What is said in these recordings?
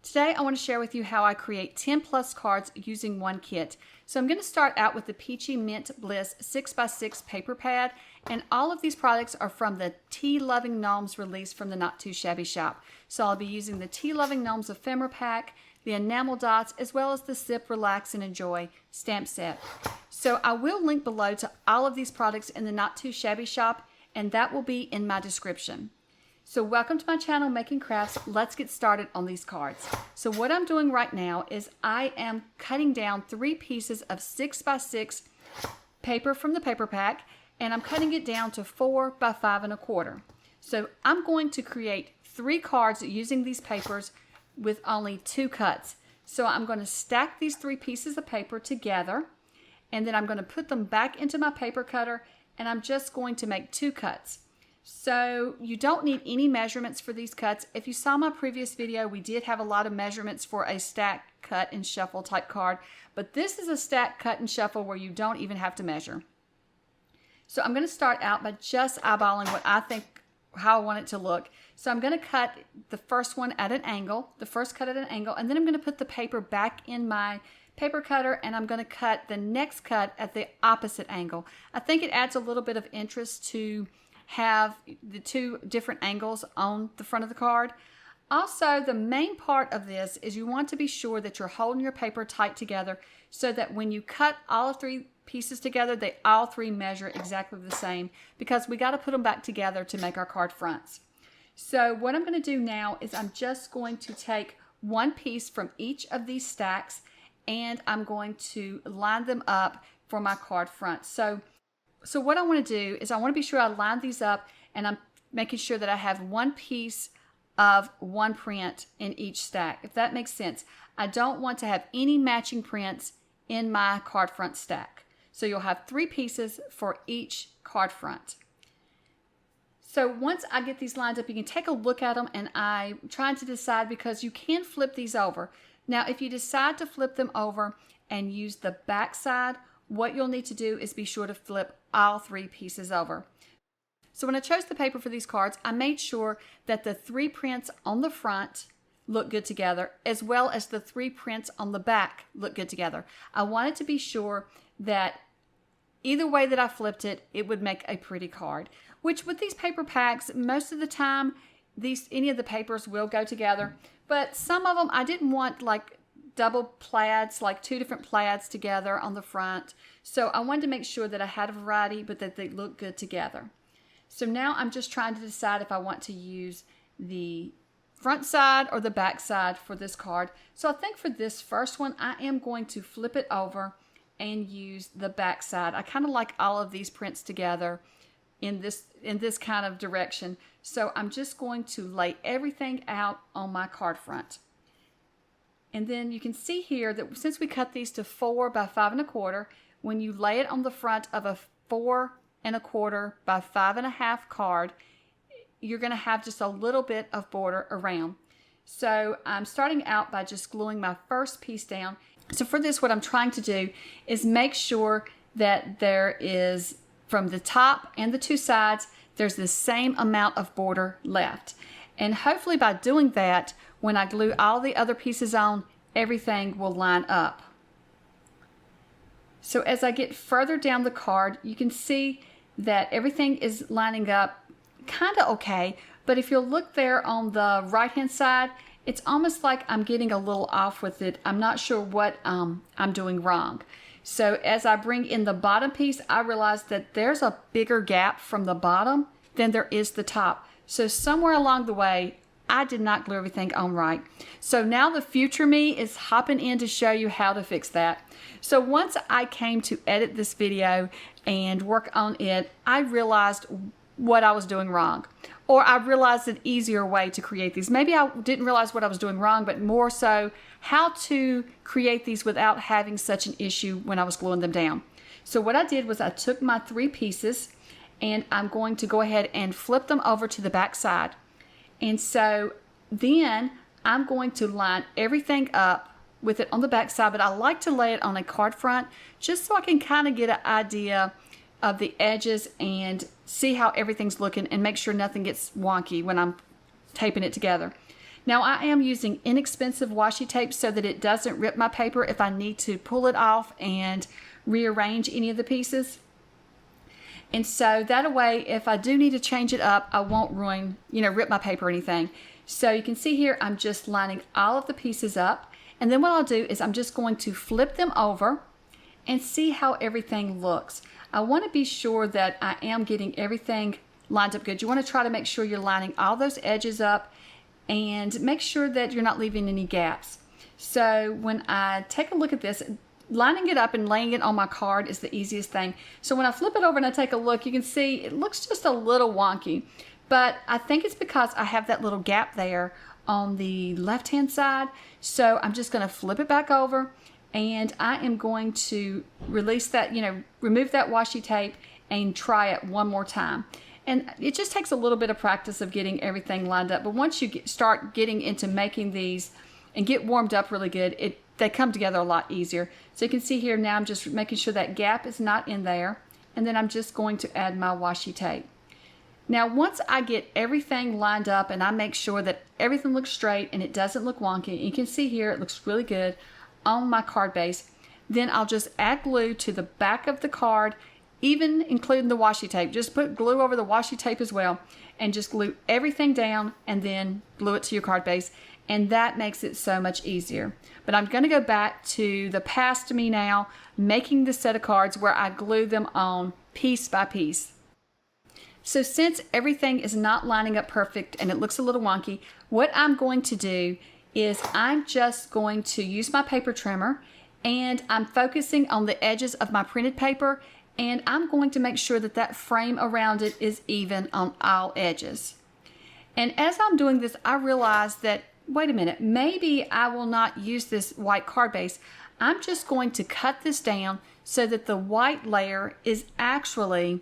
Today I want to share with you how I create 10 plus cards using one kit. So I'm going to start out with the Peachy Mint Bliss 6x6 paper pad, and all of these products are from the Lovin Gnomes release from the Not Too Shabby shop. So I'll be using the Lovin Gnomes ephemera pack, the enamel dots, as well as the Sip, Relax, and Enjoy stamp set. So I will link below to all of these products in the Not Too Shabby shop, and that will be in my description. So welcome to my channel, Making Crafts. Let's get started on these cards. So what I'm doing right now is I am cutting down 3 pieces of 6x6 paper from the paper pack, and I'm cutting it down to 4 by 5 1/4. So I'm going to create 3 cards using these papers with only 2 cuts. So I'm going to stack these 3 pieces of paper together, and then I'm going to put them back into my paper cutter, and I'm just going to make 2 cuts. So you don't need any measurements for these cuts. If you saw my previous video, we did have a lot of measurements for a stack, cut, and shuffle type card, but this is a stack, cut, and shuffle where you don't even have to measure. So I'm going to start out by just eyeballing what I think, how I want it to look. So I'm going to cut the first one at an angle, the first cut at an angle, and then I'm going to put the paper back in my paper cutter, and I'm going to cut the next cut at the opposite angle. I think it adds a little bit of interest to have the 2 different angles on the front of the card. Also, the main part of this is you want to be sure that you're holding your paper tight together so that when you cut all 3 pieces together, they all 3 measure exactly the same, because we got to put them back together to make our card fronts. So what I'm going to do now is I'm just going to take 1 piece from each of these stacks, and I'm going to line them up for my card front. So what I want to do is I want to be sure I line these up, and I'm making sure that I have 1 piece of 1 print in each stack, if that makes sense. I don't want to have any matching prints in my card front stack. So you'll have 3 pieces for each card front. So once I get these lined up, you can take a look at them, and I'm trying to decide, because you can flip these over. Now, if you decide to flip them over and use the back side, what you'll need to do is be sure to flip all 3 pieces over. So when I chose the paper for these cards, I made sure that the 3 prints on the front look good together, as well as the 3 prints on the back look good together. I wanted to be sure that either way that I flipped it, it would make a pretty card. Which with these paper packs, most of the time, any of the papers will go together. But some of them, I didn't want like double plaids, like 2 different plaids together on the front. So I wanted to make sure that I had a variety, but that they look good together. So now I'm just trying to decide if I want to use the front side or the back side for this card. So I think for this first one, I am going to flip it over and use the back side. I kind of like all of these prints together in this kind of direction. So I'm just going to lay everything out on my card front. And then you can see here that since we cut these to 4 by 5 1/4, when you lay it on the front of a 4 1/4 by 5 1/2 card, you're going to have just a little bit of border around. So I'm starting out by just gluing my first piece down. So for this, what I'm trying to do is make sure that there is, from the top and the 2 sides, there's the same amount of border left. And hopefully by doing that, when I glue all the other pieces on, everything will line up. So as I get further down the card, you can see that everything is lining up kind of okay. But if you'll look there on the right-hand side, it's almost like I'm getting a little off with it. I'm not sure what I'm doing wrong. So as I bring in the bottom piece, I realize that there's a bigger gap from the bottom than there is the top. So somewhere along the way, I did not glue everything on right. So now the future me is hopping in to show you how to fix that. So once I came to edit this video and work on it, I realized what I was doing wrong. Or I realized an easier way to create these. Maybe I didn't realize what I was doing wrong, but more so how to create these without having such an issue when I was gluing them down. So what I did was I took my 3 pieces, and I'm going to go ahead and flip them over to the back side. And so then I'm going to line everything up with it on the back side, but I like to lay it on a card front just so I can kind of get an idea of the edges and see how everything's looking and make sure nothing gets wonky when I'm taping it together. Now I am using inexpensive washi tape so that it doesn't rip my paper if I need to pull it off and rearrange any of the pieces. And so that way, if I do need to change it up, I won't ruin, rip my paper or anything. So you can see here, I'm just lining all of the pieces up. And then what I'll do is I'm just going to flip them over and see how everything looks. I want to be sure that I am getting everything lined up good. You want to try to make sure you're lining all those edges up and make sure that you're not leaving any gaps. So when I take a look at this, lining it up and laying it on my card is the easiest thing. So when I flip it over and I take a look, you can see it looks just a little wonky, but I think it's because I have that little gap there on the left-hand side. So I'm just going to flip it back over, and I am going to release that, remove that washi tape and try it one more time. And it just takes a little bit of practice of getting everything lined up. But once you start getting into making these and get warmed up really good, they come together a lot easier. So you can see here now I'm just making sure that gap is not in there. And then I'm just going to add my washi tape. Now once I get everything lined up and I make sure that everything looks straight and it doesn't look wonky, you can see here it looks really good on my card base, then I'll just add glue to the back of the card, even including the washi tape. Just put glue over the washi tape as well and just glue everything down and then glue it to your card base. And that makes it so much easier. But I'm going to go back to the past me now, making the set of cards where I glue them on piece by piece. So since everything is not lining up perfect and it looks a little wonky, what I'm going to do is I'm just going to use my paper trimmer, and I'm focusing on the edges of my printed paper, and I'm going to make sure that that frame around it is even on all edges. And as I'm doing this, I realize that, wait a minute, maybe I will not use this white card base. I'm just going to cut this down so that the white layer is actually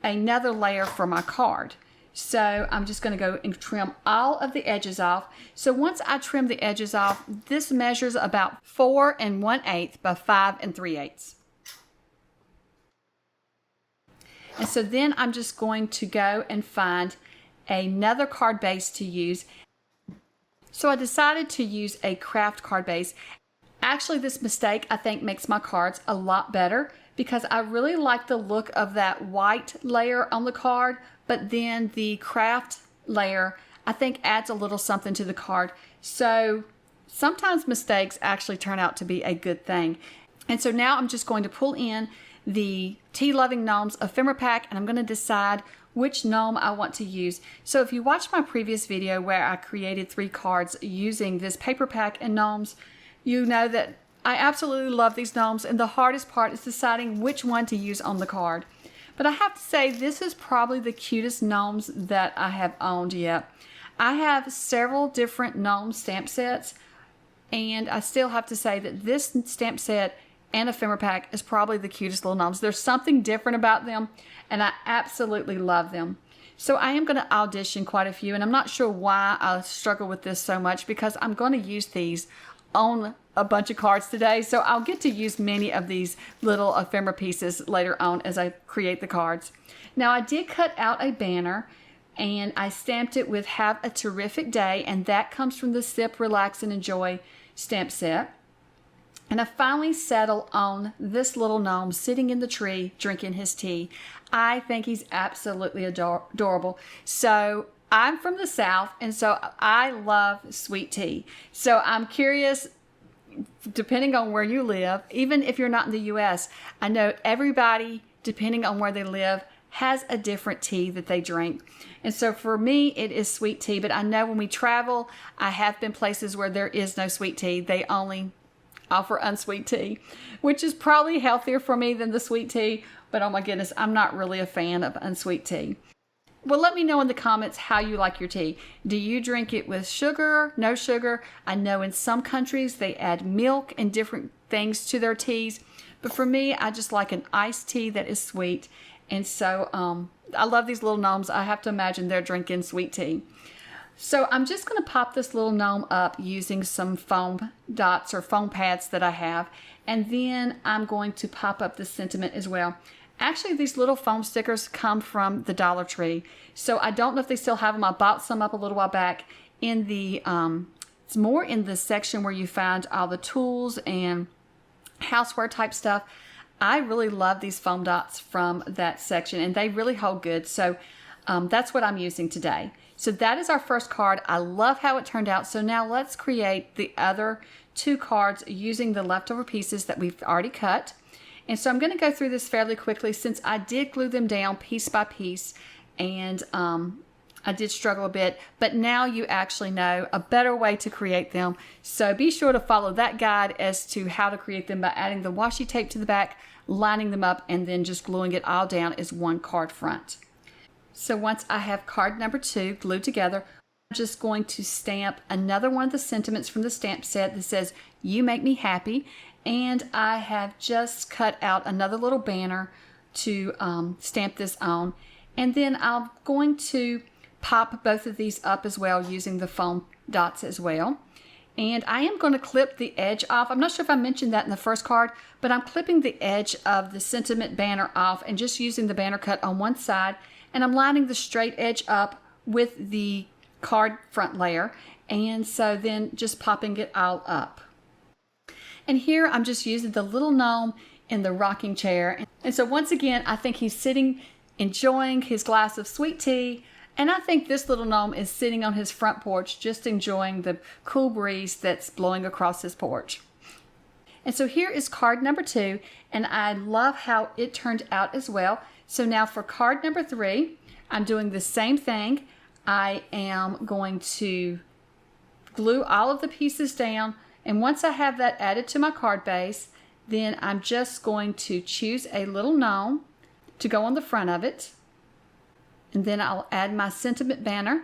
another layer for my card. So I'm just going to go and trim all of the edges off. So once I trim the edges off, this measures about 4 1/8 by 5 3/8. And so then I'm just going to go and find another card base to use. So I decided to use a craft card base. Actually, this mistake I think makes my cards a lot better because I really like the look of that white layer on the card, but then the craft layer I think adds a little something to the card. So sometimes mistakes actually turn out to be a good thing. And so now I'm just going to pull in the Lovin Gnomes ephemera pack, and I'm going to decide which gnome I want to use. So if you watched my previous video where I created 3 cards using this paper pack and gnomes, you know that I absolutely love these gnomes, and the hardest part is deciding which one to use on the card. But I have to say, this is probably the cutest gnomes that I have owned yet. I have several different gnome stamp sets, and I still have to say that this stamp set and ephemera pack is probably the cutest little gnomes. There's something different about them, and I absolutely love them. So I am going to audition quite a few, and I'm not sure why I struggle with this so much because I'm going to use these on a bunch of cards today. So I'll get to use many of these little ephemera pieces later on as I create the cards. Now I did cut out a banner, and I stamped it with "Have a Terrific Day," and that comes from the Sip, Relax, and Enjoy stamp set. And I finally settled on this little gnome sitting in the tree drinking his tea. I think he's absolutely adorable. So I'm from the South, and so I love sweet tea. So I'm curious, depending on where you live, even if you're not in the U.S., I know everybody, depending on where they live, has a different tea that they drink. And so for me, it is sweet tea. But I know when we travel, I have been places where there is no sweet tea. They only offer unsweet tea, which is probably healthier for me than the sweet tea. But oh my goodness, I'm not really a fan of unsweet tea. Well, let me know in the comments how you like your tea. Do you drink it with sugar, no sugar? I know in some countries they add milk and different things to their teas. But for me, I just like an iced tea that is sweet. And so I love these little gnomes. I have to imagine they're drinking sweet tea. So I'm just going to pop this little gnome up using some foam dots or foam pads that I have. And then I'm going to pop up the sentiment as well. Actually, these little foam stickers come from the Dollar Tree. So I don't know if they still have them. I bought some up a little while back. in the, it's more in the section where you find all the tools and houseware type stuff. I really love these foam dots from that section, and they really hold good. So that's what I'm using today. So that is our first card. I love how it turned out. So now let's create the other 2 cards using the leftover pieces that we've already cut. And so I'm going to go through this fairly quickly since I did glue them down piece by piece, and I did struggle a bit, but now you actually know a better way to create them. So be sure to follow that guide as to how to create them by adding the washi tape to the back, lining them up, and then just gluing it all down as one card front. So once I have card number 2 glued together, I'm just going to stamp another one of the sentiments from the stamp set that says, "You make me happy." And I have just cut out another little banner to stamp this on. And then I'm going to pop both of these up as well using the foam dots as well. And I am going to clip the edge off. I'm not sure if I mentioned that in the first card, but I'm clipping the edge of the sentiment banner off and just using the banner cut on one side. And I'm lining the straight edge up with the card front layer. And so then just popping it all up. And here I'm just using the little gnome in the rocking chair. And so once again, I think he's sitting enjoying his glass of sweet tea. And I think this little gnome is sitting on his front porch just enjoying the cool breeze that's blowing across his porch. And so here is card number 2, and I love how it turned out as well. So now for card number 3, I'm doing the same thing. I am going to glue all of the pieces down, and once I have that added to my card base, then I'm just going to choose a little gnome to go on the front of it. And then I'll add my sentiment banner,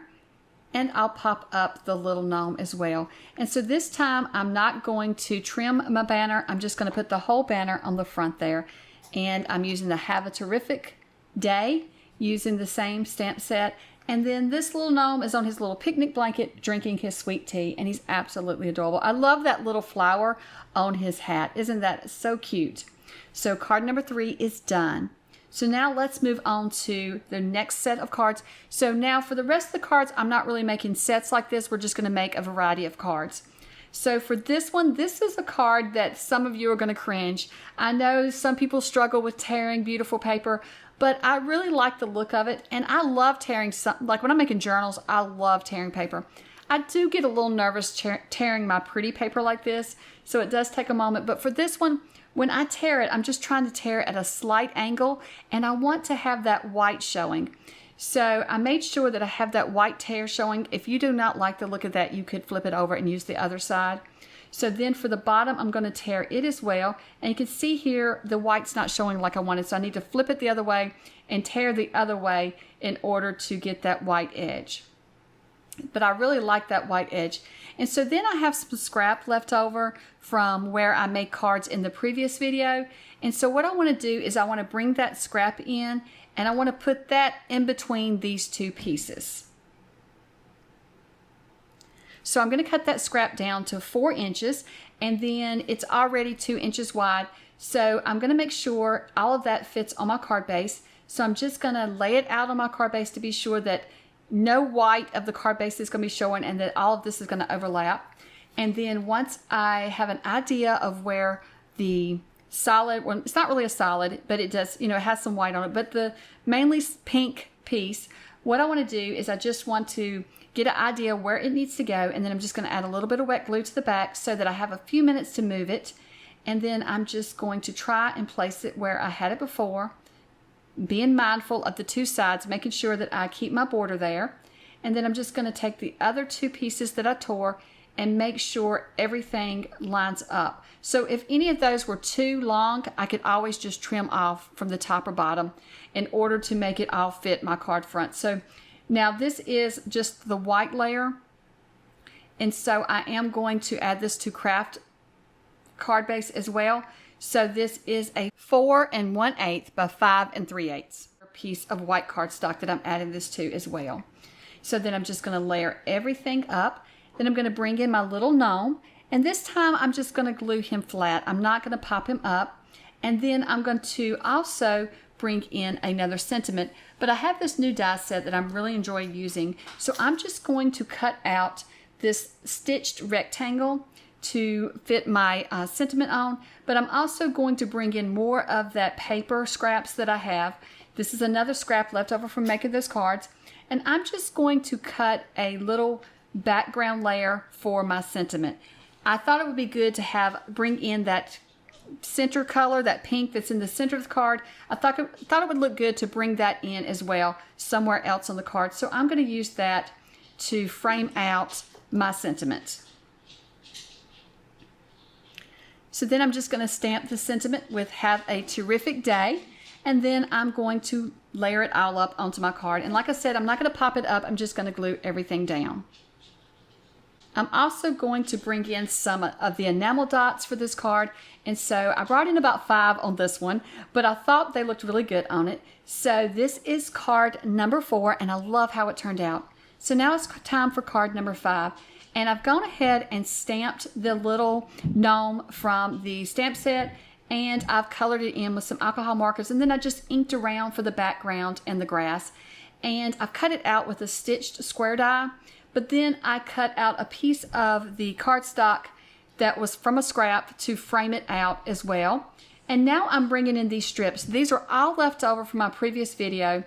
and I'll pop up the little gnome as well. And so this time I'm not going to trim my banner. I'm just going to put the whole banner on the front there. And I'm using the Have a Terrific Day using the same stamp set. And then this little gnome is on his little picnic blanket drinking his sweet tea, and he's absolutely adorable. I love that little flower on his hat. Isn't that so cute? So card number 3 is done. So now let's move on to the next set of cards. So now for the rest of the cards, I'm not really making sets like this. We're just going to make a variety of cards. So for this one, this is a card that some of you are going to cringe. I know some people struggle with tearing beautiful paper, but I really like the look of it. And I love tearing like when I'm making journals, I love tearing paper. I do get a little nervous tearing my pretty paper like this, so it does take a moment. But for this one, when I tear it, I'm just trying to tear it at a slight angle, and I want to have that white showing. So I made sure that I have that white tear showing. If you do not like the look of that, you could flip it over and use the other side. So then for the bottom, I'm going to tear it as well. And you can see here, the white's not showing like I wanted, so I need to flip it the other way and tear the other way in order to get that white edge. But I really like that white edge. And so then I have some scrap left over from where I made cards in the previous video. And so what I want to do is I want to bring that scrap in, and I want to put that in between these 2 pieces. So I'm going to cut that scrap down to 4 inches, and then it's already 2 inches wide. So I'm going to make sure all of that fits on my card base. So I'm just going to lay it out on my card base to be sure that no white of the card base is going to be showing and that all of this is going to overlap. And then once I have an idea of where the solid, well, it's not really a solid, but it does, you know, it has some white on it, but the mainly pink piece, what I want to do is I just want to get an idea where it needs to go, and then I'm just going to add a little bit of wet glue to the back so that I have a few minutes to move it. And then I'm just going to try and place it where I had it before, being mindful of the 2 sides, making sure that I keep my border there. And then I'm just going to take the other 2 pieces that I tore and make sure everything lines up. So if any of those were too long, I could always just trim off from the top or bottom in order to make it all fit my card front. So now this is just the white layer. And so I am going to add this to craft card base as well. So this is a 4 1/8 by 5 3/8 piece of white cardstock that I'm adding this to as well. So then I'm just going to layer everything up. Then I'm going to bring in my little gnome, and this time I'm just going to glue him flat. I'm not going to pop him up. And then I'm going to also bring in another sentiment. But I have this new die set that I'm really enjoying using. So I'm just going to cut out this stitched rectangle to fit my sentiment on. But I'm also going to bring in more of that paper scraps that I have. This is another scrap left over from making those cards. And I'm just going to cut a little background layer for my sentiment. I thought it would be good to bring in that center color, that pink that's in the center of the card. I thought it would look good to bring that in as well somewhere else on the card. So I'm going to use that to frame out my sentiment. So then I'm just going to stamp the sentiment with "Have a terrific day," and then I'm going to layer it all up onto my card. And like I said, I'm not going to pop it up, I'm just going to glue everything down. I'm also going to bring in some of the enamel dots for this card, and so I brought in about 5 on this one, but I thought they looked really good on it. So this is card number 4, and I love how it turned out. So now it's time for card number 5, and I've gone ahead and stamped the little gnome from the stamp set, and I've colored it in with some alcohol markers, and then I just inked around for the background and the grass, and I've cut it out with a stitched square die. But then I cut out a piece of the cardstock that was from a scrap to frame it out as well. And now I'm bringing in these strips. These are all left over from my previous video.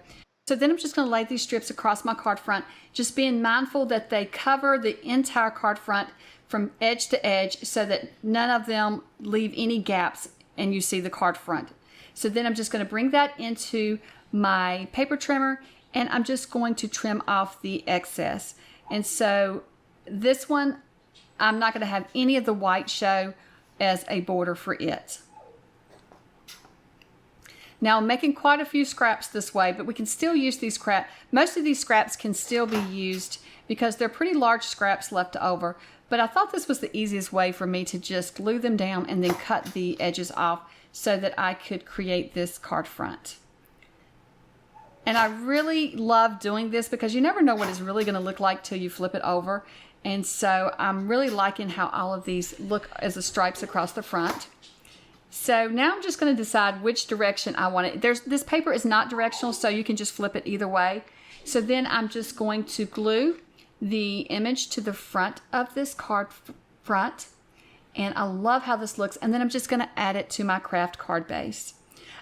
So then I'm just going to lay these strips across my card front, just being mindful that they cover the entire card front from edge to edge so that none of them leave any gaps and you see the card front. So then I'm just going to bring that into my paper trimmer, and I'm just going to trim off the excess. And so this one, I'm not going to have any of the white show as a border for it. Now I'm making quite a few scraps this way, but we can still use these scraps. Most of these scraps can still be used because they're pretty large scraps left over. But I thought this was the easiest way for me to just glue them down and then cut the edges off so that I could create this card front. And I really love doing this because you never know what it's really going to look like till you flip it over. And so I'm really liking how all of these look as the stripes across the front. So now I'm just going to decide which direction I want it. This paper is not directional, so you can just flip it either way. So then I'm just going to glue the image to the front of this card front. And I love how this looks. And then I'm just going to add it to my craft card base.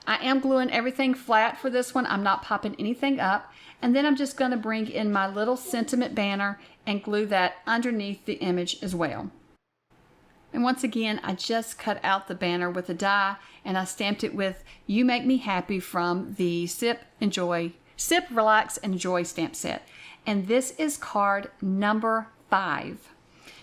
I am gluing everything flat for this one. I'm not popping anything up. And then I'm just going to bring in my little sentiment banner and glue that underneath the image as well. And once again, I just cut out the banner with a die, and I stamped it with "You Make Me Happy" from the Sip, Relax, and Enjoy stamp set. And this is card number 5.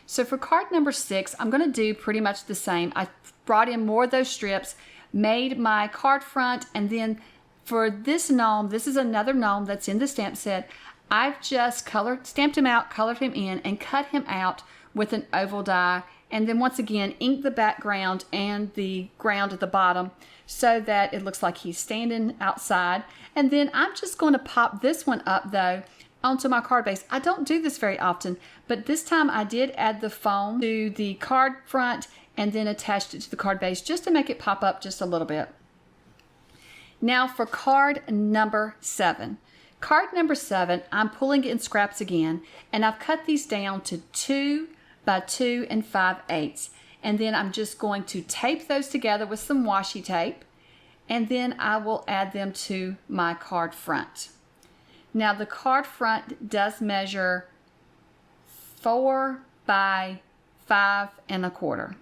So for card number 6, I'm going to do pretty much the same. I brought in more of those strips, made my card front, and then for this gnome, this is another gnome that's in the stamp set, I've just stamped him out, colored him in, and cut him out with an oval die, and then once again inked the background and the ground at the bottom so that it looks like he's standing outside. And then I'm just going to pop this one up though onto my card base. I don't do this very often, but this time I did add the foam to the card front and then attached it to the card base just to make it pop up just a little bit. Now for card number 7. Card number 7, I'm pulling in scraps again, and I've cut these down to 2 by 2 5/8. And then I'm just going to tape those together with some washi tape, and then I will add them to my card front. Now the card front does measure 4 by 5 1/4.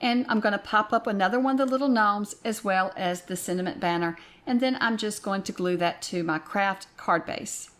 And I'm going to pop up another one of the little gnomes as well as the sentiment banner, and then I'm just going to glue that to my craft card base.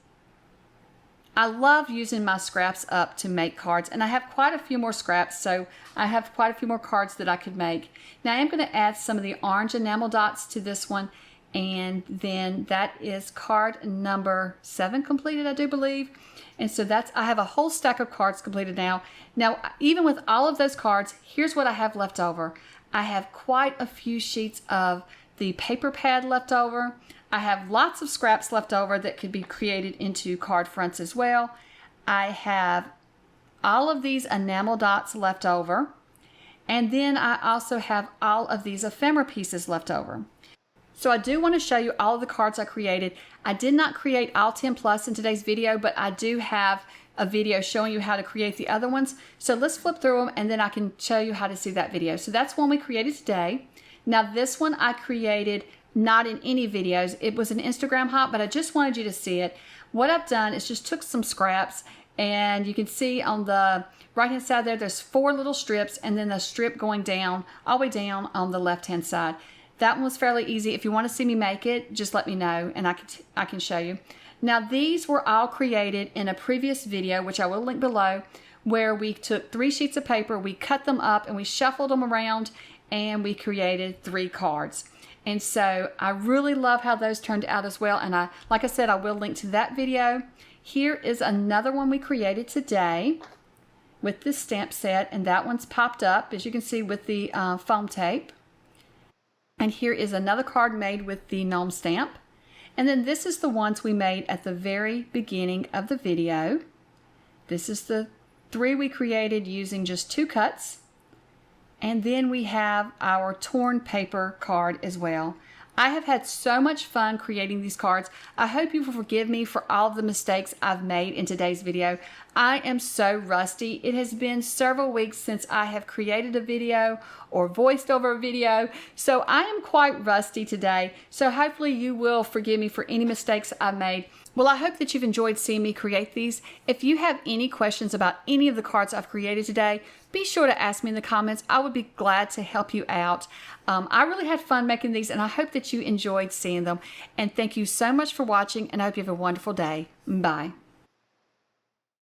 I love using my scraps up to make cards, and I have quite a few more scraps, so I have quite a few more cards that I could make. Now I am going to add some of the orange enamel dots to this one, and then that is card number 7 completed, I do believe. And so I have a whole stack of cards completed now. Now, even with all of those cards, here's what I have left over. I have quite a few sheets of the paper pad left over. I have lots of scraps left over that could be created into card fronts as well. I have all of these enamel dots left over. And then I also have all of these ephemera pieces left over. So I do want to show you all of the cards I created. I did not create all 10 plus in today's video, but I do have a video showing you how to create the other ones. So let's flip through them and then I can show you how to see that video. So that's one we created today. Now this one I created not in any videos. It was an Instagram hop, but I just wanted you to see it. What I've done is just took some scraps, and you can see on the right hand side there's 4 little strips and then a strip going down, all the way down on the left hand side. That one was fairly easy. If you want to see me make it, just let me know and I can show you. Now these were all created in a previous video, which I will link below, where we took 3 sheets of paper, we cut them up and we shuffled them around and we created 3 cards. And so I really love how those turned out as well. And like I said, I will link to that video. Here is another one we created today with this stamp set, and that one's popped up, as you can see, with the foam tape. And here is another card made with the gnome stamp. And then this is the ones we made at the very beginning of the video. This is the 3 we created using just 2 cuts. And then we have our torn paper card as well. I have had so much fun creating these cards. I hope you will forgive me for all of the mistakes I've made in today's video. I am so rusty. It has been several weeks since I have created a video or voiced over a video, so I am quite rusty today. So hopefully you will forgive me for any mistakes I've made. Well, I hope that you've enjoyed seeing me create these. If you have any questions about any of the cards I've created today, be sure to ask me in the comments. I would be glad to help you out. I really had fun making these, and I hope that you enjoyed seeing them. And thank you so much for watching, and I hope you have a wonderful day. Bye.